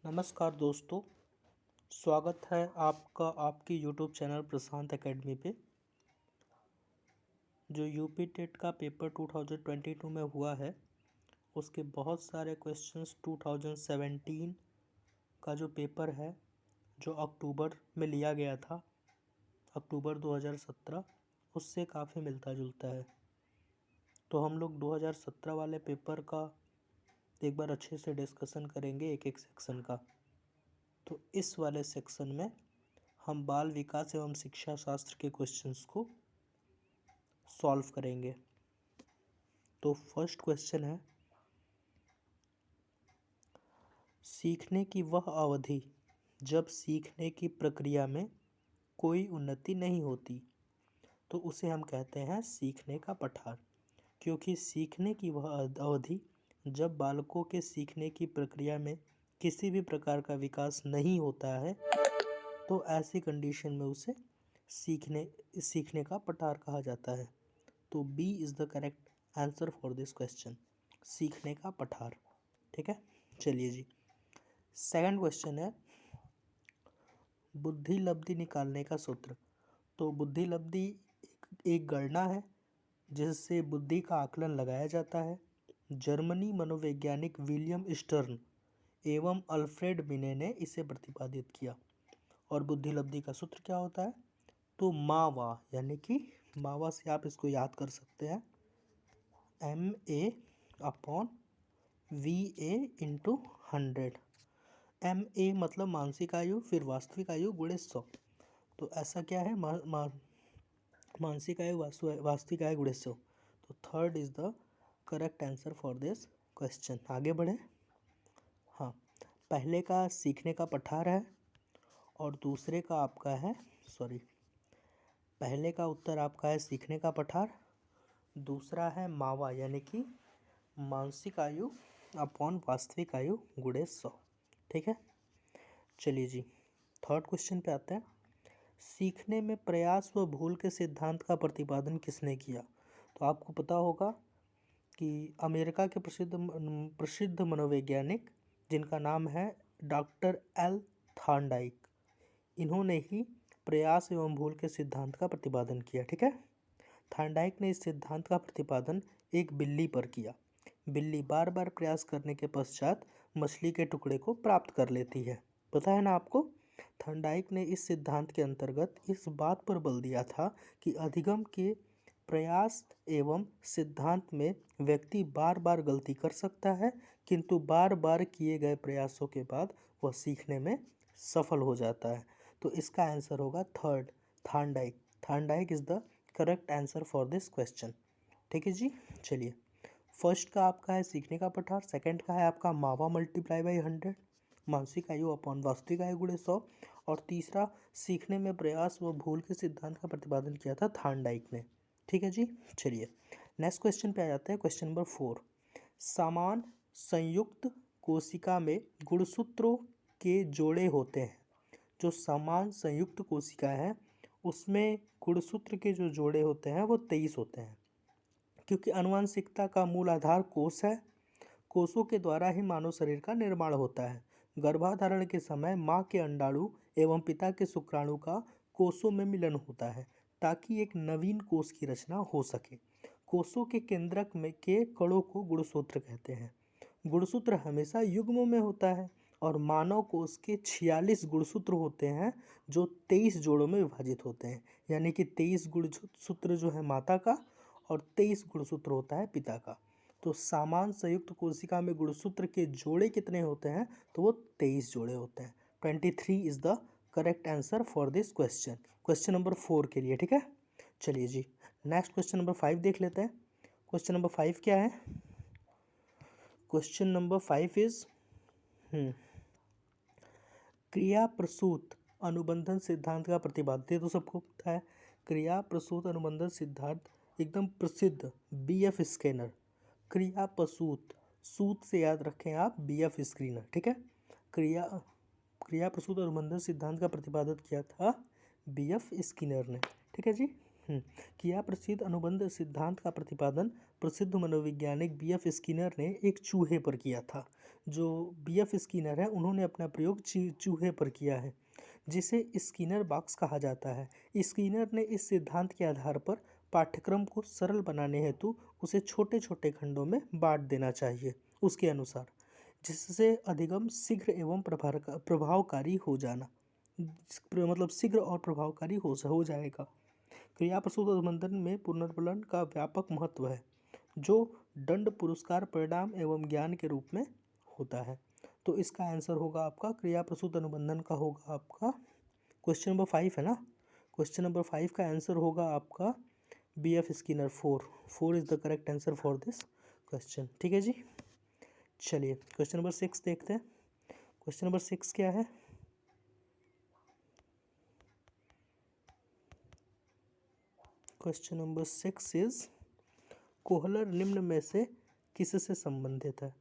नमस्कार दोस्तों, स्वागत है आपका आपकी यूट्यूब चैनल प्रशांत एकेडमी पे। जो यूपी टेट का पेपर 2022 में हुआ है उसके बहुत सारे क्वेश्चंस 2017 का जो पेपर है जो अक्टूबर में लिया गया था, अक्टूबर 2017, उससे काफ़ी मिलता जुलता है। तो हम लोग 2017 वाले पेपर का एक बार अच्छे से डिस्कशन करेंगे एक एक सेक्शन का। तो इस वाले सेक्शन में हम बाल विकास एवं शिक्षा शास्त्र के क्वेश्चंस को सॉल्व करेंगे। तो फर्स्ट क्वेश्चन है, सीखने की वह अवधि जब सीखने की प्रक्रिया में कोई उन्नति नहीं होती तो उसे हम कहते हैं सीखने का पठार। क्योंकि सीखने की वह अवधि जब बालकों के सीखने की प्रक्रिया में किसी भी प्रकार का विकास नहीं होता है तो ऐसी कंडीशन में उसे सीखने का पठार कहा जाता है। तो B is the correct answer for this question, सीखने का पठार। ठीक है, चलिए जी। सेकंड क्वेश्चन है, बुद्धि लब्धि निकालने का सूत्र। तो बुद्धि लब्धि एक गणना है जिससे बुद्धि का आकलन लगाया जाता है। जर्मनी मनोवैज्ञानिक विलियम स्टर्न एवं अल्फ्रेड बिने ने इसे प्रतिपादित किया। और बुद्धि लब्धि का सूत्र क्या होता है? तो मावा, यानी कि मावा से आप इसको याद कर सकते हैं, MA/VA/100। MA मतलब मानसिक आयु, फिर वास्तविक आयु गुणे 100। तो ऐसा क्या है, मानसिक आयु वास्तविक आयु गुणे 100। तो third is the correct answer for this question. आगे बढ़े। हाँ, पहले का सीखने का पठार है और दूसरे का आपका है पहले का उत्तर आपका है सीखने का पठार, दूसरा है मावा यानी कि मानसिक आयु अपॉन वास्तविक आयु गुणे 100। ठीक है, चलिए जी थर्ड क्वेश्चन पे आते हैं। सीखने में प्रयास व भूल के सिद्धांत का प्रतिपादन किसने किया? तो आपको पता होगा कि अमेरिका के प्रसिद्ध मनोवैज्ञानिक जिनका नाम है डॉक्टर एल थॉर्नडाइक, इन्होंने ही प्रयास एवं भूल के सिद्धांत का प्रतिपादन किया। ठीक है, थॉर्नडाइक ने इस सिद्धांत का प्रतिपादन एक बिल्ली पर किया। बिल्ली बार बार प्रयास करने के पश्चात मछली के टुकड़े को प्राप्त कर लेती है, पता है ना आपको। थॉर्नडाइक ने इस सिद्धांत के अंतर्गत इस बात पर बल दिया था कि अधिगम के प्रयास एवं सिद्धांत में व्यक्ति बार बार गलती कर सकता है, किंतु बार बार किए गए प्रयासों के बाद वह सीखने में सफल हो जाता है। तो इसका आंसर होगा third, Thorndike. Thorndike is the correct answer for this question. ठीक है जी, चलिए फर्स्ट का आपका है सीखने का पठार, सेकंड का है आपका मावा ×100, मानसिक आयु अपॉन वास्तविक आयु गुणे 100, और तीसरा सीखने में प्रयास व भूल के सिद्धांत का प्रतिपादन किया था थॉर्नडाइक ने। ठीक है जी, चलिए नेक्स्ट क्वेश्चन पे आ जाते हैं। क्वेश्चन नंबर 4, समान संयुक्त कोशिका में गुणसूत्रों के जोड़े होते हैं। जो समान संयुक्त कोशिका है उसमें गुणसूत्र के जो जोड़े होते हैं वो 23 होते हैं। क्योंकि आनुवंशिकता का मूल आधार कोष है, कोषों के द्वारा ही मानव शरीर का निर्माण होता है। गर्भाधारण के समय माँ के अंडाणु एवं पिता के शुक्राणु का कोषों में मिलन होता है ताकि एक नवीन कोष की रचना हो सके। कोषों के केंद्रक में के कणों को गुणसूत्र कहते हैं। गुणसूत्र हमेशा युग्म में होता है और मानव कोष के 46 गुणसूत्र होते हैं जो 23 जोड़ों में विभाजित होते हैं। यानी कि 23 गुणसूत्र जो है माता का और 23 गुणसूत्र होता है पिता का। तो समान संयुक्त कोशिका में गुणसूत्र के जोड़े कितने होते हैं? तो वो 23 जोड़े होते हैं। 23 is the correct answer for this question, question number 4 के लिए। ठीक है, चलिए जी नेक्स्ट क्वेश्चन नंबर 5 देख लेते हैं। क्वेश्चन नंबर 5 क्या है? क्वेश्चन नंबर 5 इज क्रिया प्रसूत अनुबंधन सिद्धांत का प्रतिपादन। तो सबको पता है क्रिया प्रसूत अनुबंधन सिद्धांत एकदम प्रसिद्ध BF स्किनर। क्रिया प्रसूत, सूत से याद रखें आप BF स्किनर। ठीक है, क्रिया प्रसूत अनुबंधन सिद्धांत का प्रतिपादन किया था BF स्किनर ने। ठीक है जी, क्रिया प्रसूत अनुबंध सिद्धांत का प्रतिपादन प्रसिद्ध मनोवैज्ञानिक BF स्किनर ने एक चूहे पर किया था जो बीएफ स्किनर है उन्होंने अपना प्रयोग चूहे पर किया है, जिसे स्किनर बॉक्स कहा जाता है। स्किनर ने इस सिद्धांत के आधार पर पाठ्यक्रम को सरल बनाने हेतु उसे छोटे छोटे खंडों में बांट देना चाहिए उसके अनुसार, जिससे अधिगम शीघ्र एवं प्रभावकारी हो जाना मतलब शीघ्र और प्रभावकारी हो जाएगा। क्रिया प्रसूत अनुबंधन में पुनर्वलन का व्यापक महत्व है, जो दंड पुरस्कार परिणाम एवं ज्ञान के रूप में होता है। तो इसका आंसर होगा आपका क्रिया प्रसूत अनुबंधन का होगा आपका क्वेश्चन नंबर 5 है ना। क्वेश्चन नंबर 5 का आंसर होगा आपका BF Skinner 4 is the correct answer for this question. ठीक है जी, चलिए क्वेश्चन नंबर 6 देखते हैं। क्वेश्चन नंबर 6 क्या है? क्वेश्चन नंबर 6 इज कोहलर निम्न में से किससे संबंधित है?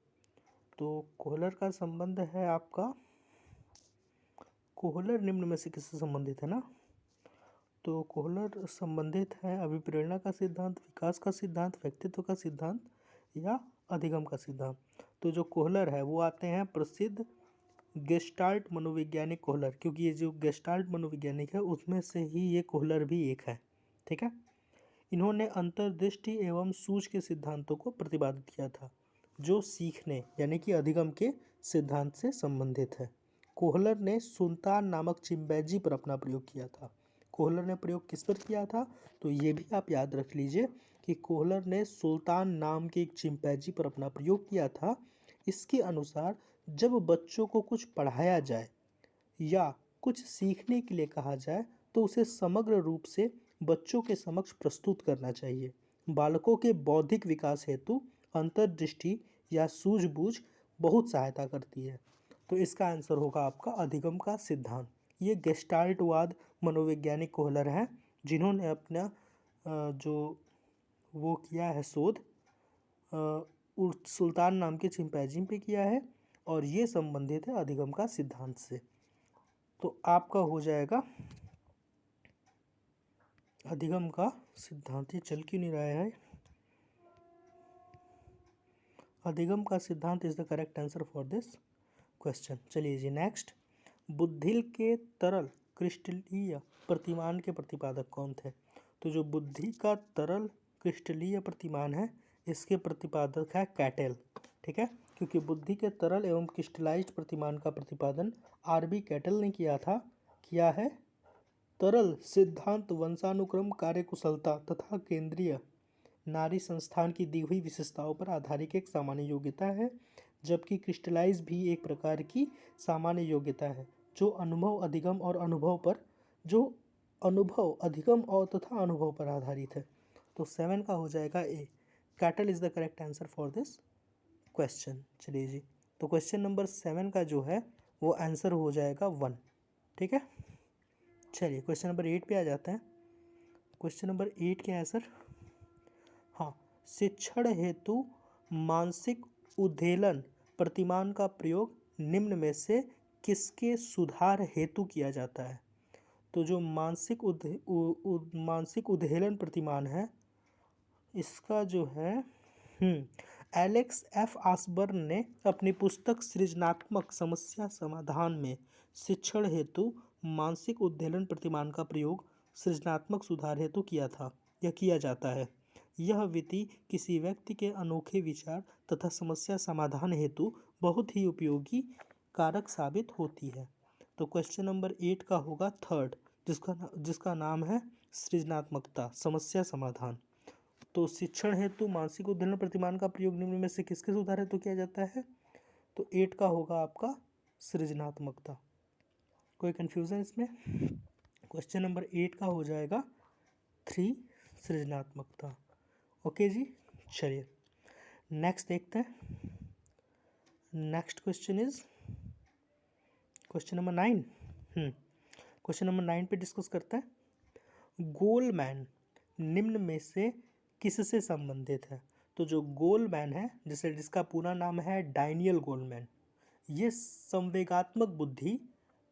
तो कोहलर का संबंध है आपका, कोहलर निम्न में से किससे संबंधित है ना। तो कोहलर संबंधित है अभिप्रेरणा का सिद्धांत, विकास का सिद्धांत, व्यक्तित्व का सिद्धांत या अधिगम का सिद्धांत। तो जो कोहलर है वो आते हैं प्रसिद्ध गेस्टाल्ट मनोवैज्ञानिक कोहलर, क्योंकि ये जो गेस्टाल्ट मनोवैज्ञानिक है उसमें से ही ये कोहलर भी एक है। ठीक है, इन्होंने अंतर्दृष्टि एवं सूझ के सिद्धांतों को प्रतिपादित किया था, जो सीखने यानी कि अधिगम के सिद्धांत से संबंधित है। कोहलर ने सुल्तान नामक चिंपैंजी पर अपना प्रयोग किया था। कोहलर ने प्रयोग किस पर किया था? तो ये भी आप याद रख लीजिए कि कोहलर ने सुल्तान नाम के एक चिंपैंजी पर अपना प्रयोग किया था। इसके अनुसार जब बच्चों को कुछ पढ़ाया जाए या कुछ सीखने के लिए कहा जाए तो उसे समग्र रूप से बच्चों के समक्ष प्रस्तुत करना चाहिए। बालकों के बौद्धिक विकास हेतु अंतर्दृष्टि या सूझबूझ बहुत सहायता करती है। तो इसका आंसर होगा आपका अधिगम का सिद्धांत। ये गेस्टाल्टवाद मनोवैज्ञानिक कोहलर हैं, जिन्होंने अपना जो वो किया है शोध सुल्तान नाम के चिंपैंजी पे किया है, और ये संबंधित है अधिगम का सिद्धांत से। तो आपका हो जाएगा अधिगम का सिद्धांत। ये चल क्यों नहीं रहा है? अधिगम का सिद्धांत is the correct answer for this question. चलिए जी नेक्स्ट, बुद्धिल के तरल क्रिस्टलीय प्रतिमान के प्रतिपादक कौन थे? तो जो बुद्धि का तरल क्रिस्टलीय प्रतिमान है इसके प्रतिपादक है कैटेल। ठीक है, क्योंकि बुद्धि के तरल एवं क्रिस्टलाइज्ड प्रतिमान का प्रतिपादन आरबी कैटेल ने किया है। तरल सिद्धांत वंशानुक्रम, कार्यकुशलता तथा केंद्रीय नाड़ी संस्थान की दी हुई विशेषताओं पर आधारित एक सामान्य योग्यता है, जबकि क्रिस्टलाइज भी एक प्रकार की सामान्य योग्यता है जो अनुभव अधिगम और अधिगम और तथा अनुभव पर आधारित है। तो 7 का हो जाएगा A, cattle is the correct answer for this question. चलिए जी, तो क्वेश्चन नंबर 7 का जो है वो आंसर हो जाएगा 1। ठीक है, चलिए क्वेश्चन नंबर 8 पे आ जाते हैं। क्वेश्चन नंबर 8 क्या है सर? हाँ, शिक्षण हेतु मानसिक उद्वेलन प्रतिमान का प्रयोग निम्न में से किसके सुधार हेतु किया जाता है? तो जो मानसिक उद्वेलन प्रतिमान है इसका जो है एलेक्स एफ आसबर्न ने अपनी पुस्तक सृजनात्मक समस्या समाधान में शिक्षण हेतु मानसिक उद्वेलन प्रतिमान का प्रयोग सृजनात्मक सुधार हेतु किया था या किया जाता है। यह विधि किसी व्यक्ति के अनोखे विचार तथा समस्या समाधान हेतु बहुत ही उपयोगी कारक साबित होती है। तो क्वेश्चन नंबर 8 का होगा थर्ड, जिसका नाम है सृजनात्मकता समस्या समाधान। तो शिक्षण हेतु मानसिक उद्वेलन प्रतिमान का प्रयोग निम्न में से किसके सुधार हेतु किया जाता है? तो 8 का होगा आपका सृजनात्मकता। कोई कंफ्यूजन इसमें? क्वेश्चन नंबर 8 का हो जाएगा 3 सृजनात्मकता। ओके जी, चलिए नेक्स्ट देखते हैं। Next question is question number 9। Question number 9 पे डिस्कस करते हैं। गोलमैन निम्न में से किससे संबंधित है? तो जो गोलमैन है जिसका पूरा नाम है डैनियल गोलमैन, ये संवेगात्मक बुद्धि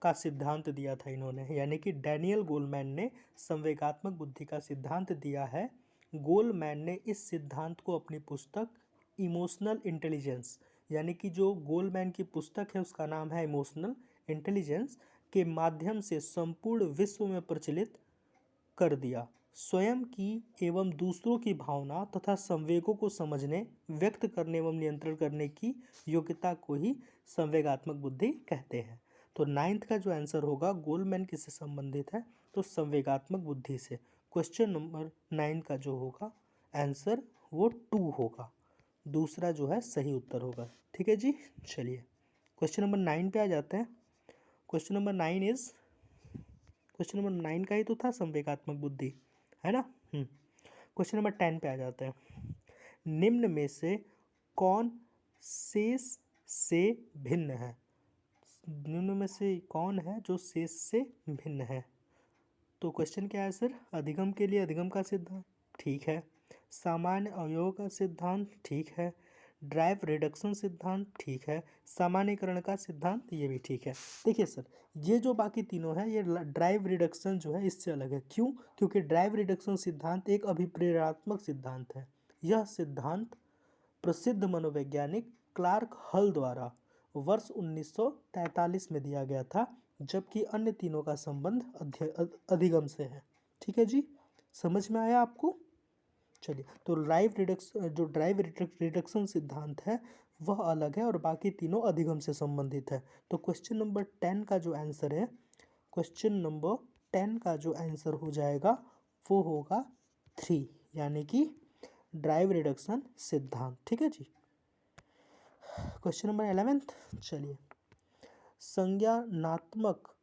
का सिद्धांत दिया था इन्होंने, यानी कि डैनियल गोलमैन ने संवेगात्मक बुद्धि का सिद्धांत दिया है। गोलमैन ने इस सिद्धांत को अपनी पुस्तक इमोशनल इंटेलिजेंस यानी कि जो गोलमैन की पुस्तक है उसका नाम है इमोशनल इंटेलिजेंस, के माध्यम से संपूर्ण विश्व में प्रचलित कर दिया। स्वयं की एवं दूसरों की भावना तथा संवेगों को समझने, व्यक्त करने एवं नियंत्रण करने की योग्यता को ही संवेगात्मक बुद्धि कहते हैं। तो नाइन्थ का जो आंसर होगा गोलमैन किससे संबंधित है, तो संवेगात्मक बुद्धि से। क्वेश्चन नंबर 9 का जो होगा आंसर वो 2 होगा, दूसरा जो है सही उत्तर होगा। ठीक है जी, चलिए क्वेश्चन नंबर 9 पे आ जाते हैं। क्वेश्चन नंबर 9 का ही तो था संवेगात्मक बुद्धि, है ना। क्वेश्चन नंबर 10 पे आ जाते हैं। निम्न में से कौन शेष से भिन्न है? निम्न में से कौन है जो शेष से भिन्न है? तो क्वेश्चन क्या है सर? अधिगम के लिए अधिगम का सिद्धांत, ठीक है। सामान्य अवयव का सिद्धांत, ठीक है। ड्राइव रिडक्शन सिद्धांत, ठीक है। सामान्यीकरण का सिद्धांत, ये भी ठीक है। देखिए सर, ये जो बाकी तीनों हैं ये ड्राइव रिडक्शन जो है इससे अलग है। क्यों? क्योंकि ड्राइव रिडक्शन सिद्धांत एक अभिप्रेरणात्मक सिद्धांत है। यह सिद्धांत प्रसिद्ध मनोवैज्ञानिक क्लार्क हल द्वारा वर्ष 1943 में दिया गया था, जबकि अन्य तीनों का संबंध अधिगम से है। ठीक है जी, समझ में आया आपको? चलिए, तो ड्राइव रिडक्शन सिद्धांत है वह अलग है और बाकी तीनों अधिगम से संबंधित है। तो क्वेश्चन नंबर 10 का जो आंसर है, क्वेश्चन नंबर 10 का जो आंसर हो जाएगा वो होगा 3, यानी कि ड्राइव रिडक्शन सिद्धांत। ठीक है जी। क्वेश्चन नंबर 11, चलिए, संज्ञानात्मक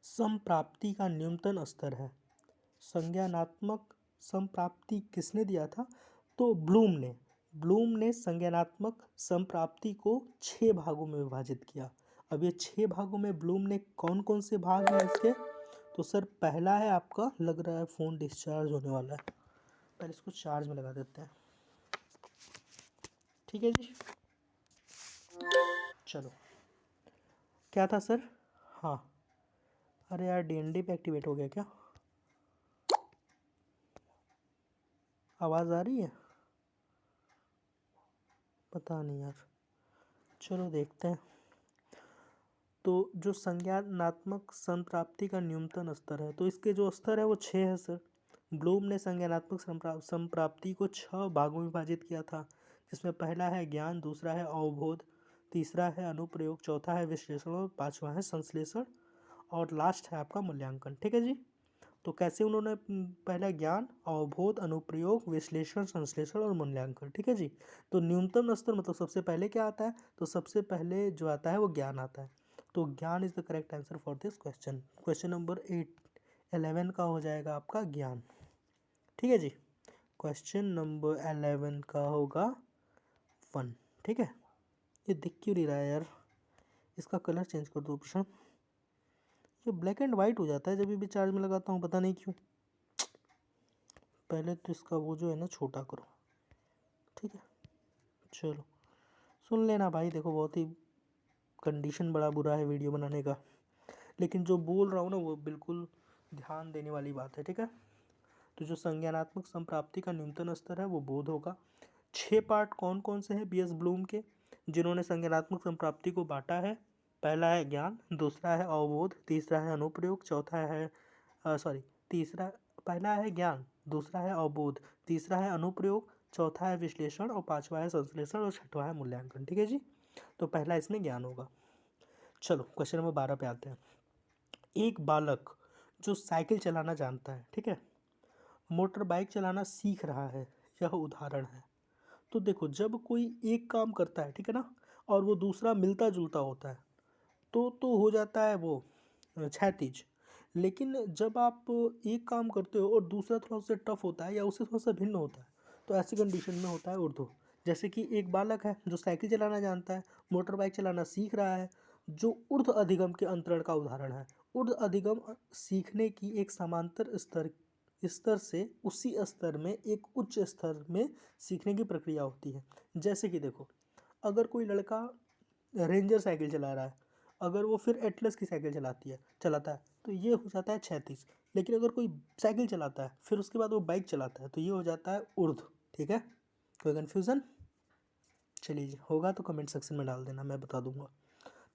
संप्राप्ति का न्यूनतम स्तर है। संज्ञानात्मक संप्राप्ति किसने दिया था? तो ब्लूम ने संज्ञानात्मक संप्राप्ति को 6 भागों में विभाजित किया। अब ये 6 भागों में ब्लूम ने कौन कौन से भाग हैं इसके? तो सर पहला है आपका, लग रहा है फ़ोन डिस्चार्ज होने वाला है, पहले इसको चार्ज में लगा देते हैं। ठीक है जी, चलो, क्या था सर? हाँ, अरे यार डीएनडी पे एक्टिवेट हो गया क्या? आवाज़ आ रही है? पता नहीं यार, चलो देखते हैं। तो जो संज्ञानात्मक संप्राप्ति का न्यूनतम स्तर है, तो इसके जो स्तर है वो 6 है सर। ब्लूम ने संज्ञानात्मक संप्राप्ति को 6 भागों में विभाजित किया था, जिसमें पहला है ज्ञान, दूसरा है अवबोध, तीसरा है अनुप्रयोग, चौथा है विश्लेषण और पांचवा है संश्लेषण और लास्ट है आपका मूल्यांकन। ठीक है जी। तो कैसे उन्होंने पहला ज्ञान, अवबोध, अनुप्रयोग, विश्लेषण, संश्लेषण और मूल्यांकन। ठीक है जी। तो न्यूनतम स्तर मतलब सबसे पहले क्या आता है? तो सबसे पहले जो आता है वो ज्ञान आता है। तो ज्ञान is the correct answer for this question. Question number 11 का हो जाएगा आपका ज्ञान। ठीक है जी। क्वेश्चन नंबर 11 का होगा 1। ठीक है, ये दिख क्यों नहीं रहा है यार? इसका कलर चेंज कर दो प्रशांत, ये ब्लैक एंड वाइट हो जाता है जब भी चार्ज में लगाता हूँ, पता नहीं क्यों। पहले तो इसका वो जो है ना छोटा करो। ठीक है, चलो सुन लेना भाई, देखो बहुत ही कंडीशन बड़ा बुरा है वीडियो बनाने का, लेकिन जो बोल रहा हूँ ना वो बिल्कुल ध्यान देने वाली बात है। ठीक है, तो जो संज्ञानात्मक संप्राप्ति का न्यूनतम स्तर है वो बोध होगा। 6 पार्ट कौन कौन से हैं बीएस ब्लूम के, जिन्होंने संज्ञानात्मक संप्राप्ति को बांटा है? पहला है ज्ञान, दूसरा है अवबोध, तीसरा है अनुप्रयोग, चौथा है पहला है ज्ञान, दूसरा है अवबोध, तीसरा है अनुप्रयोग, चौथा है विश्लेषण और पांचवा है संश्लेषण और छठवा है मूल्यांकन। ठीक है जी, तो पहला इसमें ज्ञान होगा। चलो क्वेश्चन नंबर 12 पे आते हैं। एक बालक जो साइकिल चलाना जानता है, ठीक है, मोटर बाइक चलाना सीख रहा है, यह उदाहरण है। तो देखो, जब कोई एक काम करता है, ठीक है ना, और वो दूसरा मिलता जुलता होता है तो हो जाता है वो क्षैतिज। लेकिन जब आप एक काम करते हो और दूसरा थोड़ा उससे टफ होता है या उससे थोड़ा सा भिन्न होता है, तो ऐसी कंडीशन में होता है ऊर्ध्व। जैसे कि एक बालक है जो साइकिल चलाना जानता है, मोटर बाइक चलाना सीख रहा है, जो ऊर्ध्व अधिगम के अंतरण का उदाहरण है। ऊर्ध्व अधिगम सीखने की एक समांतर स्तर से उसी स्तर में एक उच्च स्तर में सीखने की प्रक्रिया होती है। जैसे कि देखो, अगर कोई लड़का रेंजर साइकिल चला रहा है, अगर वो फिर एटलस की साइकिल चलाता है तो ये हो जाता है क्षैतिज। लेकिन अगर कोई साइकिल चलाता है फिर उसके बाद वो बाइक चलाता है तो ये हो जाता है ऊर्ध्व। ठीक है, कोई कन्फ्यूज़न? चलिए जी, होगा तो कमेंट सेक्शन में डाल देना, मैं बता दूंगा।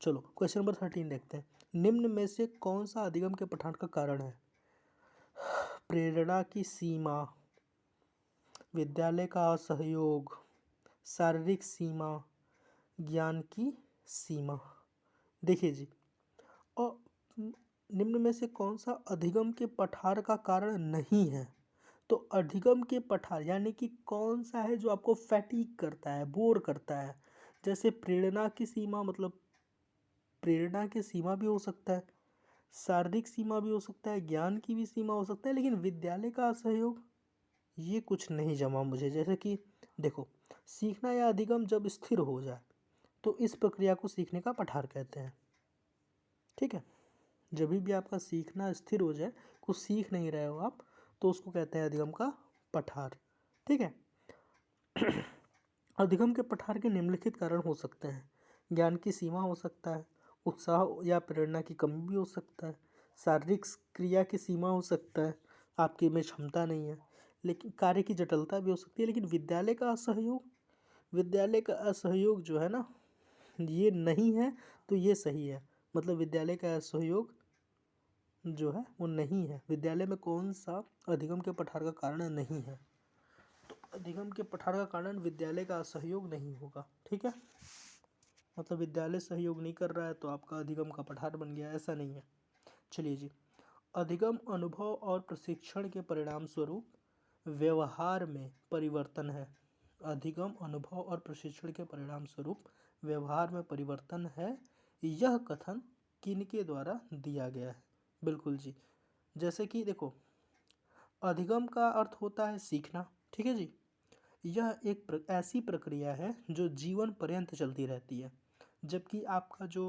चलो क्वेश्चन नंबर 13 देखते हैं। निम्न में से कौन सा अधिगम के पठान का कारण है? प्रेरणा की सीमा, विद्यालय का असहयोग, शारीरिक सीमा, ज्ञान की सीमा। देखिए जी, और निम्न में से कौन सा अधिगम के पठार का कारण नहीं है? तो अधिगम के पठार यानी कि कौन सा है जो आपको फैटीग करता है, बोर करता है। जैसे प्रेरणा की सीमा, मतलब प्रेरणा की सीमा भी हो सकता है, शारीरिक सीमा भी हो सकता है, ज्ञान की भी सीमा हो सकता है, लेकिन विद्यालय का असहयोग ये कुछ नहीं जमा मुझे। जैसे कि देखो, सीखना या अधिगम जब स्थिर हो जाए तो इस प्रक्रिया को सीखने का पठार कहते हैं। ठीक है, जब भी आपका सीखना स्थिर हो जाए, कुछ सीख नहीं रहे हो आप, तो उसको कहते हैं अधिगम का पठार। ठीक है। अधिगम के पठार के निम्नलिखित कारण हो सकते हैं। ज्ञान की सीमा हो सकता है, उत्साह या प्रेरणा की कमी भी हो सकता है, शारीरिक क्रिया की सीमा हो सकता है, आपके में क्षमता नहीं है, लेकिन कार्य की जटिलता भी हो सकती है। लेकिन विद्यालय का असहयोग, विद्यालय का असहयोग जो है ना, ये नहीं है, तो ये सही है। मतलब विद्यालय का असहयोग जो है वो नहीं है। विद्यालय में कौन सा अधिगम के पठार का कारण नहीं है? तो अधिगम के पठार का कारण विद्यालय का असहयोग नहीं होगा। ठीक है, मतलब विद्यालय सहयोग नहीं कर रहा है तो आपका अधिगम का पठार बन गया, ऐसा नहीं है। चलिए जी, अधिगम अनुभव और प्रशिक्षण के परिणाम स्वरूप व्यवहार में परिवर्तन है। अधिगम अनुभव और प्रशिक्षण के परिणाम स्वरूप व्यवहार में परिवर्तन है, यह कथन किनके द्वारा दिया गया है? बिल्कुल जी, जैसे कि देखो, अधिगम का अर्थ होता है सीखना। ठीक है जी, यह एक ऐसी प्रक्रिया है जो जीवन पर्यंत चलती रहती है। जबकि आपका जो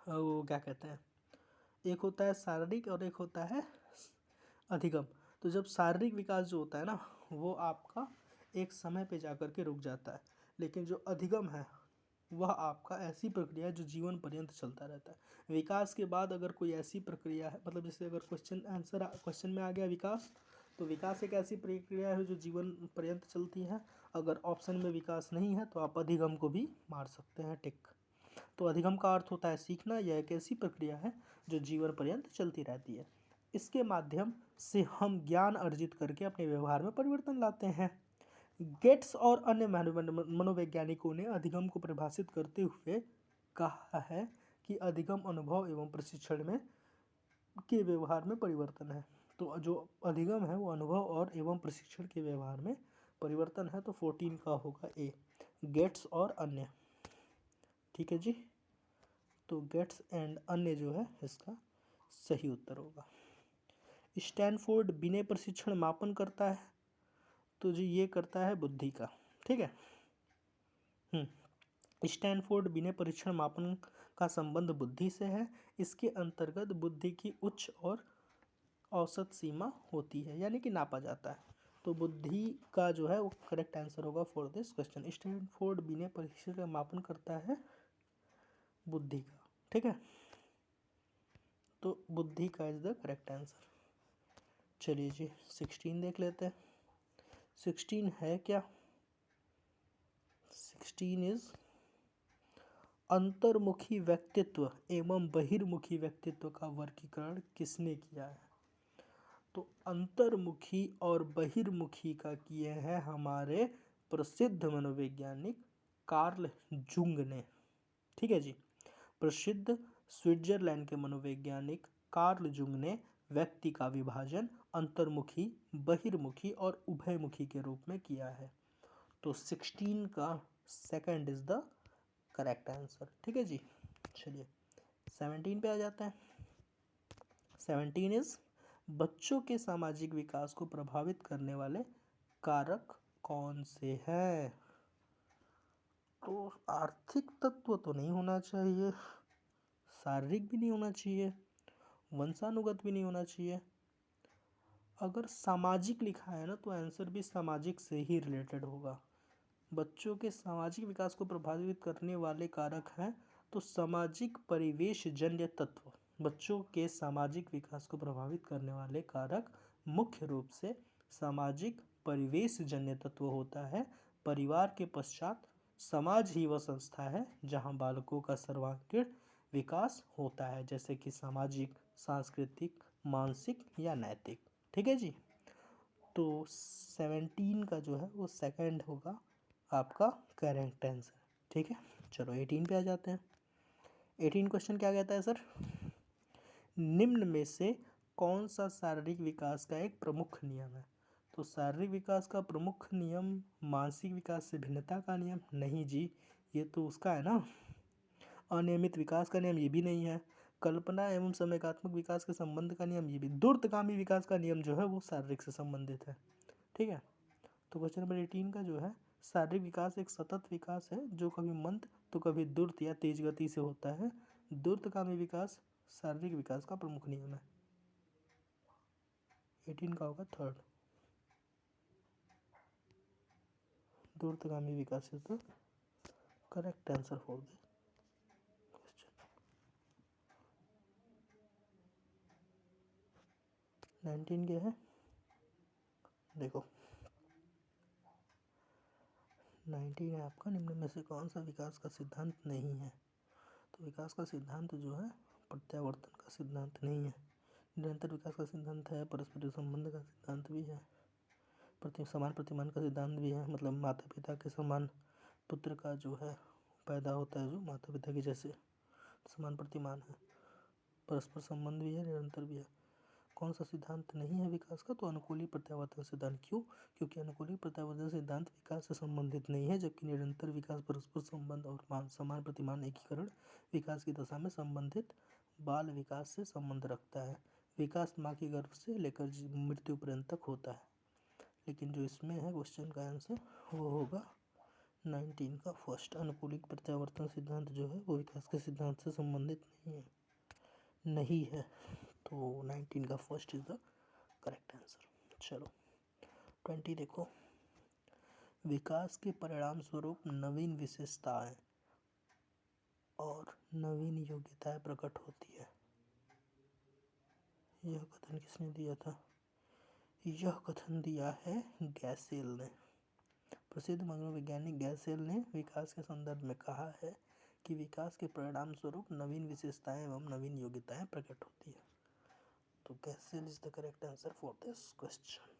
वो क्या कहते हैं, एक होता है शारीरिक और एक होता है अधिगम। तो जब शारीरिक विकास जो होता है ना, वो आपका एक समय पे जाकर के रुक जाता है, लेकिन जो अधिगम है वह आपका ऐसी प्रक्रिया है जो जीवन पर्यंत चलता रहता है। विकास के बाद अगर कोई ऐसी प्रक्रिया है, मतलब जैसे अगर क्वेश्चन में आ गया विकास, तो विकास एक ऐसी प्रक्रिया है जो जीवन पर्यंत चलती है। अगर ऑप्शन में विकास नहीं है तो आप अधिगम को भी मार सकते हैं टिक। तो अधिगम का अर्थ होता है सीखना, यह एक ऐसी प्रक्रिया है जो जीवन पर्यंत चलती रहती है। इसके माध्यम से हम ज्ञान अर्जित करके अपने व्यवहार में परिवर्तन लाते हैं। गेट्स और अन्य मनोवैज्ञानिकों ने अधिगम को परिभाषित करते हुए कहा है कि अधिगम अनुभव एवं प्रशिक्षण में के व्यवहार में परिवर्तन है। तो जो अधिगम है वो अनुभव और एवं प्रशिक्षण के व्यवहार में परिवर्तन है। तो 14 का होगा ए, गेट्स और अन्य। ठीक है जी, तो गेट्स एंड अन्य जो है इसका सही उत्तर होगा। स्टैनफोर्ड विनय प्रशिक्षण मापन करता है, तो जी ये करता है बुद्धि का। ठीक है, स्टैनफोर्ड विनय परीक्षण मापन का संबंध बुद्धि से है। इसके अंतर्गत बुद्धि की उच्च और औसत सीमा होती है, यानी कि नापा जाता है। तो बुद्धि का जो है वो करेक्ट आंसर होगा फॉर दिस क्वेश्चन। स्टैनफोर्ड विनय परीक्षण का मापन करता है बुद्धि का। ठीक है, तो बुद्धि का इज द करेक्ट आंसर। चलिए जी 16 देख लेते हैं। 16 है क्या? 16 इज अंतर्मुखी व्यक्तित्व एवं बहिर्मुखी व्यक्तित्व का वर्गीकरण किसने किया है? तो अंतर्मुखी और बहिर्मुखी का किए हैं हमारे प्रसिद्ध मनोवैज्ञानिक कार्ल जुंग ने। ठीक है जी, प्रसिद्ध स्विट्जरलैंड के मनोवैज्ञानिक कार्ल जुंग ने व्यक्ति का विभाजन अंतर्मुखी, बहिर्मुखी और उभयमुखी के रूप में किया है। तो 16 का second is the correct answer. ठीक है जी, चलिए 17 पे आ जाते हैं। 17 इज बच्चों के सामाजिक विकास को प्रभावित करने वाले कारक कौन से हैं? तो आर्थिक तत्व तो नहीं होना चाहिए, शारीरिक भी नहीं होना चाहिए, वंशानुगत भी नहीं होना चाहिए। अगर सामाजिक लिखा है ना तो आंसर भी सामाजिक से ही रिलेटेड होगा। बच्चों के सामाजिक विकास को प्रभावित करने वाले कारक हैं, तो सामाजिक परिवेश जन्य तत्व। बच्चों के सामाजिक विकास को प्रभावित करने वाले कारक मुख्य रूप से सामाजिक परिवेश जन्य तत्व होता है। परिवार के पश्चात समाज ही वह संस्था है जहाँ बालकों का सर्वांगीण विकास होता है, जैसे कि सामाजिक, सांस्कृतिक, मानसिक या नैतिक। ठीक है जी। तो 17 का जो है वो सेकंड होगा आपका करेक्ट आंसर। ठीक है, चलो 18 पे आ जाते हैं। 18 क्वेश्चन क्या कहता है सर? निम्न में से कौन सा शारीरिक विकास का एक प्रमुख नियम है? तो शारीरिक विकास का प्रमुख नियम मानसिक विकास से भिन्नता का नियम नहीं जी, ये तो उसका है ना। अनियमित विकास का नियम ये भी नहीं है। कल्पना एवं समयकात्मक विकास के संबंध का नियम ये भी। दूरगामी विकास का नियम जो है वो शारीरिक से संबंधित है। ठीक है, तो क्वेश्चन नंबर 18 का जो है, शारीरिक विकास एक सतत विकास है जो कभी मंद तो कभी द्रुत या तेज गति से होता है। दूरगामी विकास शारीरिक विकास का प्रमुख नियम है। 18 का होगा थर्ड, दूरगामी विकास is the correct answer for this question. 19 क्या है देखो, 19 है आपका, निम्न में से कौन सा विकास का सिद्धांत नहीं है? तो विकास का सिद्धांत जो है प्रत्यावर्तन का सिद्धांत नहीं है। निरंतर विकास का सिद्धांत है, परस्पर संबंध का सिद्धांत भी है, समान प्रतिमान का सिद्धांत भी है, मतलब माता पिता के समान पुत्र का जो है पैदा होता है, जो माता पिता के जैसे समान प्रतिमान है, परस्पर संबंध भी है, निरंतर भी है। कौन सा सिद्धांत नहीं है विकास का? तो अनुकूली प्रत्यावर्तन सिद्धांत। क्यों? क्योंकि अनुकूली प्रत्यावर्तन सिद्धांत विकास से संबंधित नहीं है, जबकि निरंतर विकास परस्पर संबंध और समान प्रतिमान एकीकरण विकास की दशा में संबंधित बाल विकास से संबंध रखता है। विकास माँ के गर्भ से लेकर मृत्यु पर्यंत तक होता है। लेकिन जो इसमें है क्वेश्चन का आंसर वो होगा 19 का फर्स्ट। अनुकूलित प्रत्यावर्तन सिद्धांत जो है वो विकास के सिद्धांत से संबंधित नहीं है। तो 19 का first is the correct answer. चलो 20 देखो, विकास के परिणाम स्वरूप नवीन विशेषताएं और नवीन योग्यताएं प्रकट होती है। यह कथन किसने दिया था? यह कथन दिया है गैसेल ने। प्रसिद्ध मनोवैज्ञानिक गैसेल ने विकास के संदर्भ में कहा है कि विकास के परिणाम स्वरूप नवीन विशेषताएं एवं नवीन योग्यताएं प्रकट होती है। तो गैसेल is the correct answer for this question.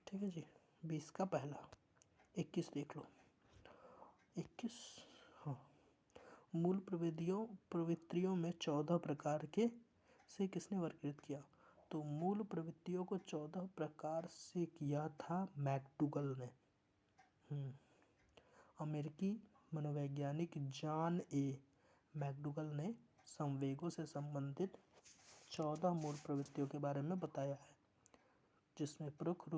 ठीक है जी, 20 का पहला। 21 देख लो। 21, हाँ, मूल प्रवृत्तियों में 14 प्रकार के से किसने वर्गीकृत किया? तो मूल प्रवृत्तियों को 14 प्रकार से किया था मैकडूगल ने। अमेरिकी मनोवैज्ञानिक जॉन ए मैकडूगल ने संवेगों से संबंधित 14 मूल प्रवृत्तियों के बारे में बताया है, जिसमें प्रमुख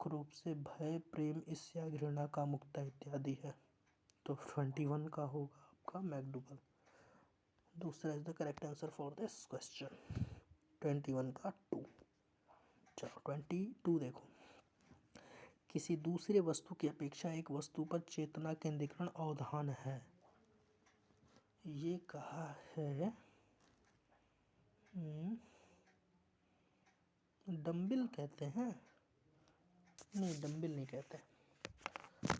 रूप से भय, प्रेम, ईर्ष्या, घृणा, कामुकता इत्यादि है। तो 21 का होगा आपका मैकडूगल। दूसरा is the correct answer for this question. 21 का 2। चलो 22 देखो, किसी दूसरे वस्तु की अपेक्षा एक वस्तु पर चेतना केंद्रीकरण अवधान है। ये कहा है डम्बिल कहते हैं, नहीं डम्बिल नहीं कहते।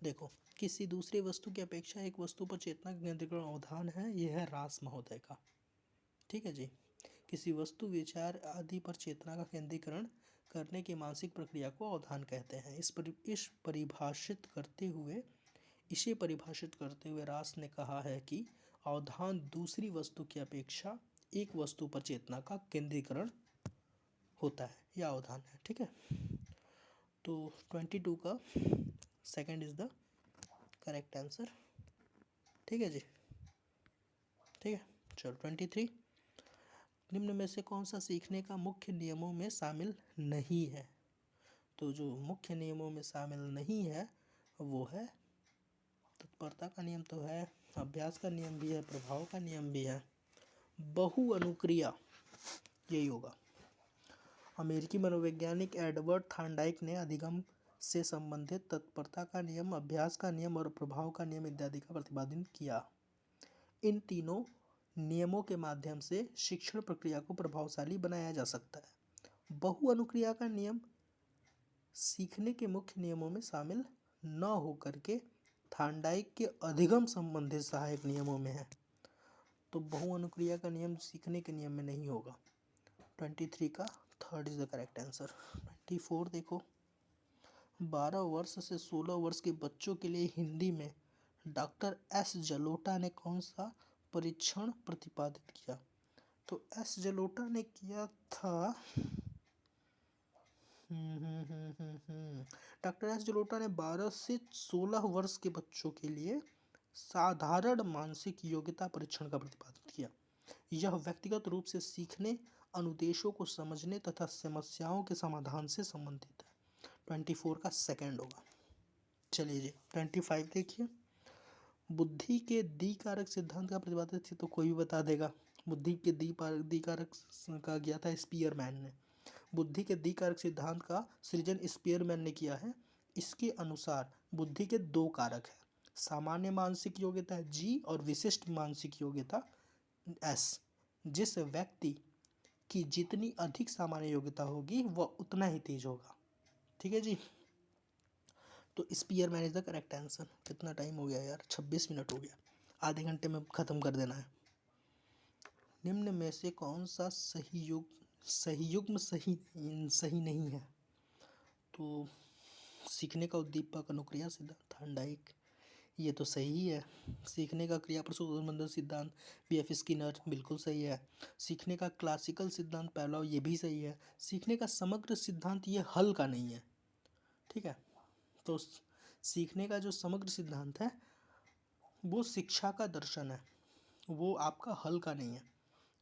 देखो, किसी दूसरी वस्तु की अपेक्षा एक वस्तु पर चेतना केंद्रीकरण अवधान है, यह है रास महोदय का। ठीक है जी। किसी वस्तु, विचार आदि पर चेतना का केंद्रीकरण करने की मानसिक प्रक्रिया को अवधान कहते हैं। इसे परिभाषित करते हुए रास ने कहा है कि अवधान दूसरी वस्तु की अपेक्षा एक वस्तु पर चेतना का केंद्रीकरण होता है या अवधान है। ठीक है, तो 22 का second is the correct answer. ठीक है जी। ठीक है, चलो 23, निम्न में से कौन सा सीखने का मुख्य नियमों में शामिल नहीं है? तो जो मुख्य नियमों में शामिल नहीं है वो है तत्परता का नियम तो है, अभ्यास का नियम भी है, प्रभाव का नियम भी है, बहु अनुक्रिया यही होगा। अमेरिकी मनोवैज्ञानिक एडवर्ड थॉर्नडाइक ने अधिगम से संबंधित तत्परता का नियम, अभ्यास का नियम और प्रभाव का नियम इत्यादि का प्रतिपादन किया। इन तीनों नियमों के माध्यम से शिक्षण प्रक्रिया को प्रभावशाली बनाया जा सकता है। बहु अनुक्रिया का नियम सीखने के मुख्य नियमों में शामिल न होकर के थार्नडाइक के अधिगम संबंधित सहायक नियमों में है। तो बहुअनुक्रिया का नियम सीखने के नियम में नहीं होगा। 23 का third is the correct answer. 24 देखो, 12 वर्ष से 16 वर्ष के बच्चों के लिए हिंदी में डॉक्टर एस जलोटा ने कौन सा परीक्षण प्रतिपादित किया? तो एस जलोटा ने किया था डॉक्टर एस जलोटा ने 12 से 16 वर्ष के बच्चों के लिए साधारण मानसिक योग्यता परीक्षण का प्रतिपादन किया। यह व्यक्तिगत रूप से सीखने, अनुदेशों को समझने तथा समस्याओं के समाधान से संबंधित है। 24 का सेकंड होगा। चलिए जी 25 देखिए, बुद्धि के दी कारक सिद्धांत का प्रतिपादित थी, तो कोई भी बता देगा। बुद्धि के दी कारक का किया था स्पीयरमैन ने। बुद्धि के दी कारक सिद्धांत का सृजन स्पीयरमैन ने किया है। इसके अनुसार बुद्धि के दो कारक हैं, सामान्य मानसिक योग्यता जी और विशिष्ट मानसिक योग्यता एस। जिस व्यक्ति की जितनी अधिक सामान्य योग्यता होगी वह उतना ही तेज होगा। ठीक है जी, तो Spearman is the correct answer. कितना टाइम हो गया यार? 26 मिनट हो गया, आधे घंटे में ख़त्म कर देना है। निम्न में से कौन सा सही सही नहीं है? तो सीखने का उद्दीपक, अनुक्रिया सिद्धांत, थार्नडाइक, ये तो सही है। सीखने का क्रिया प्रसूति संबंध सिद्धांत BF स्किनर, बिल्कुल सही है। सीखने का क्लासिकल सिद्धांत पैवलोव, ये भी सही है। सीखने का समग्र सिद्धांत ये हल का नहीं है। ठीक है, तो सीखने का जो समग्र सिद्धांत है वो शिक्षा का दर्शन है, वो आपका हल का नहीं है।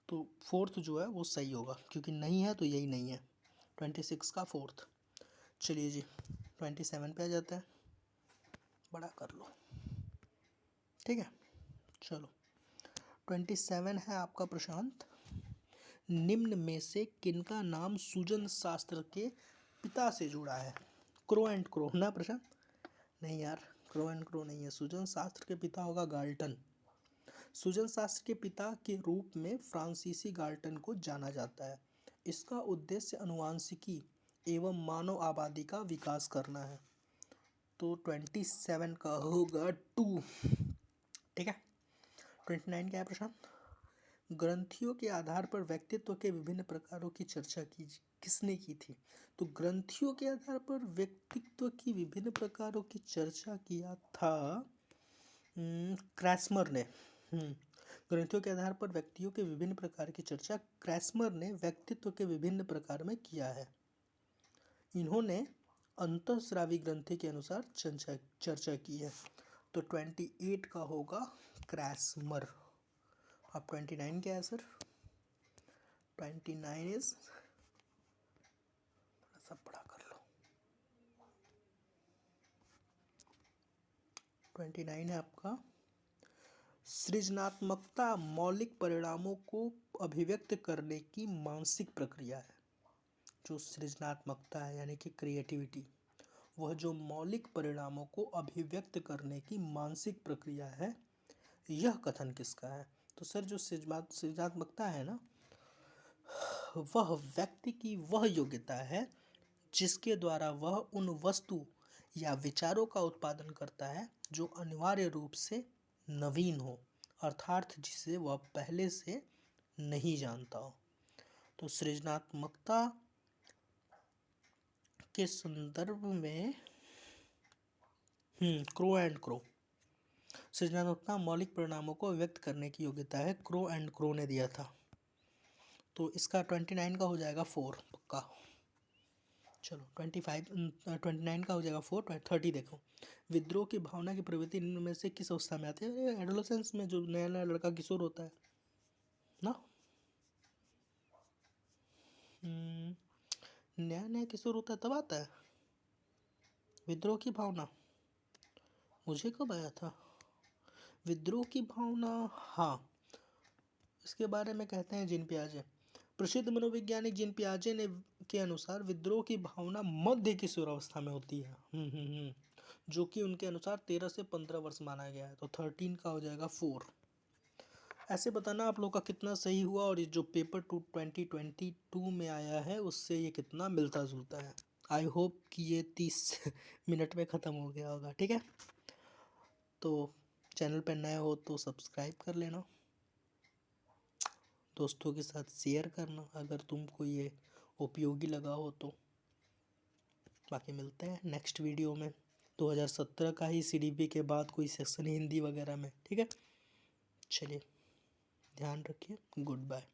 तो फोर्थ जो है वो सही होगा, क्योंकि नहीं है तो यही नहीं है। 26 का फोर्थ। चलिए जी 27 पे आ जाते हैं, बड़ा कर लो। ठीक है, चलो 27 है आपका प्रशांत। निम्न में से किनका नाम सूजन शास्त्र के पिता से जुड़ा है? क्रो एंड क्रो ना प्रशांत? नहीं यार, क्रो एंड क्रो नहीं है। सूजन शास्त्र के पिता होगा गाल्टन। सूजन शास्त्र के पिता के रूप में फ्रांसीसी गाल्टन को जाना जाता है। इसका उद्देश्य अनुवांशिकी एवं मानव आबादी का विकास करना है। तो 27 का होगा 2। ठीक है, 29 क्या है प्रशांत? ग्रंथियों के आधार पर व्यक्तित्व के विभिन्न प्रकारों की चर्चा की किसने की थी? तो ग्रंथियों के आधार पर व्यक्तित्व की विभिन्न प्रकारों की चर्चा किया था क्रैस्मर ने। ग्रंथियों के आधार पर व्यक्तियों के विभिन्न प्रकार की चर्चा क्रैस्मर ने व्यक्तित्व के विभिन्न प्रकार में किया है। इन्होंने अंतःस्रावी ग्रंथि के अनुसार चर्चा की है। तो 28 का होगा क्रैस्मर। अब 29 क्या है सर? 29 इज, सब बड़ा कर लो। 29 है आपका, सृजनात्मकता मौलिक परिणामों को अभिव्यक्त करने की मानसिक प्रक्रिया है। जो सृजनात्मकता है यानी कि क्रिएटिविटी, वह जो मौलिक परिणामों को अभिव्यक्त करने की मानसिक प्रक्रिया है, यह कथन किसका है? तो सर जो सृजनात्मकता है ना, वह व्यक्ति की वह योग्यता है जिसके द्वारा वह उन वस्तु या विचारों का उत्पादन करता है जो अनिवार्य रूप से नवीन हो, अर्थात जिसे वह पहले से नहीं जानता हो। तो सृजनात्मकता के संदर्भ में क्रो एंड क्रो, सृजनात्मकता मौलिक परिणामों को व्यक्त करने की योग्यता है, क्रो एंड क्रो ने दिया था। तो इसका 29 का हो जाएगा 4 पक्का। चलो 29 का हो जाएगा 4। 30 देखो, विद्रोह की भावना की प्रवृत्ति निम्न में से किस अवस्था में आती है? एडोलेसेंस में, जो नया नया लड़का किशोर होता है ना, नया नया किशोर होता है तब आता है विद्रोह की भावना। मुझे कब आया था विद्रोह की भावना? हाँ, इसके बारे में कहते हैं जीन पियाजे। प्रसिद्ध मनोवैज्ञानिक जीन पियाजे ने के अनुसार विद्रोह की भावना मध्य किशोरावस्था में होती है, जो कि उनके अनुसार 13 से 15 वर्ष माना गया है। तो 13 का हो जाएगा 4। ऐसे बताना आप लोग का कितना सही हुआ, और ये जो पेपर 2022 में आया है उससे ये कितना मिलता जुलता है। आई होप कि ये 30 मिनट में ख़त्म हो गया होगा। ठीक है, तो चैनल पर नए हो तो सब्सक्राइब कर लेना, दोस्तों के साथ शेयर करना अगर तुमको ये उपयोगी लगा हो तो। बाकी मिलते हैं नेक्स्ट वीडियो में 2017 का ही CDP के बाद कोई सेक्शन हिंदी वगैरह में, ठीक है। चलिए ध्यान रखिए, गुड बाय।